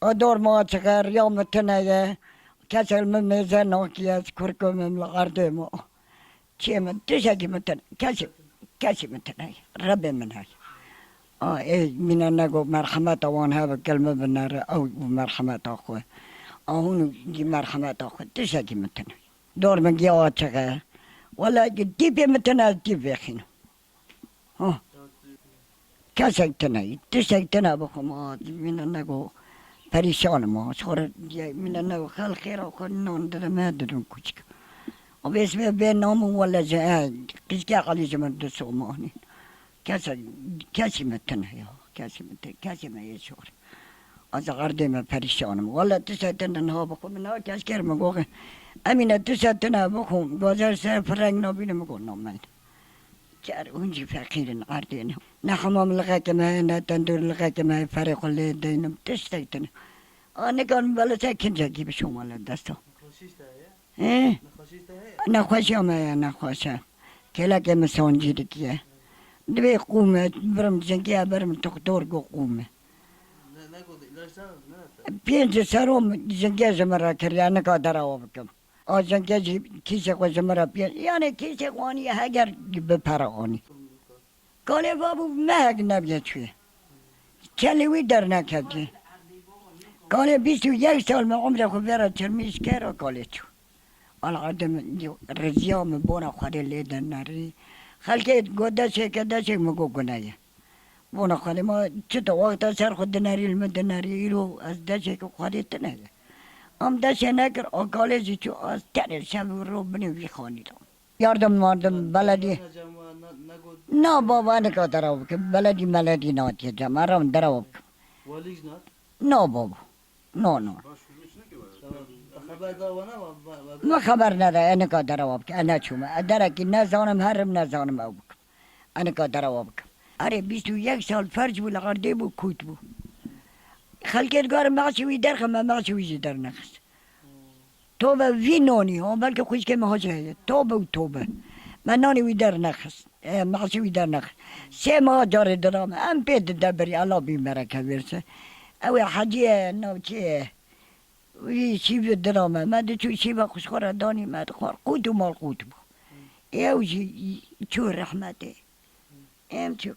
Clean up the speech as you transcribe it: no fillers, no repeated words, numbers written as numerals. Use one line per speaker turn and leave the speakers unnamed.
ادور ما تغير يوم تنايا كسل من ميزان وكياس كركم من الغردمو شيء من تشاكي متن كاسي متن ربي من هاي إيه من النجو مرحمة وان هذا كلمة بالنار أو مرحمة أخوه أهون دي مرحمة أخوه تشاكي متن دور من جوات شغال ولا تيبي متن تيبي خينو ها كاسي تناي تشاكي تنا بكم من النجو پریشان ما شور من النجو خال خير وخل نون در ما درون كوشك وباسم بين نوم ولا جاء كيسكا قليش من دسوماني کسی متنه یا کسی ما یشور از غرده ما پریشانم ولی تساتن نه بخون نه کس کرم گوه امینه تساتن بخون گذر سر فرنگ نبینم گو نمید چر اونجی فقیرن غرده نه نه حمام لقه کمه نه تندور لقه کمه فرق لی دینم تساتن آنه کن بالا سکن جاگی به شما دستا نخوشی ما نخوشه کلا که مسانجی دیگه دوی قومه برم زنگیه برم دکتر گو قومه پینج سرم زنگیه زمرا کرده نکادر آو بکم زنگیه کیسه خو زمرا پینج یعنی کیسه خوانی هگر بپره آنی کاله بابو مهگ نبیه چویه چلیوی در نکرده کاله 21 سال من عمر خو بیره چرمیش کرده کاله چو القدم رزیام بونا خوری لیدن نری خالكي قداشي كداشي مقو قنايا بونا خالي ما تشتا وقت سر خد دناري المدناري يلو از داشي كخالي تنايا داشي ناكر او كاليزي شو از تاني شاب روبني في خاني لهم ياردم ماردم بلدي نا بابا انا كدراوك بلدي نات يا جماعة رام دراوك نا بابا نو ما خبر نداره انا قادر اوابك انا شو ما ادرك نزانم هرم نزانم اوبك انا قادر اوابك اره 21 سال فرج بو لغرده بو کوت بو خلقت قار مغشوي درخ ما مغشوي در نخس توبه وی نونی هم بلکه خوش که مهاجه توبه و توبه من نانی وی در نخس مغشوي در نخس سه ماه جار درام ام پید دبری الله بی مرکه برسه او حجیه نو چیه وی شیب درامه من چو شیب خوشخور دانی مد خور قوت و مال قوت بو او چو رحمته ام چو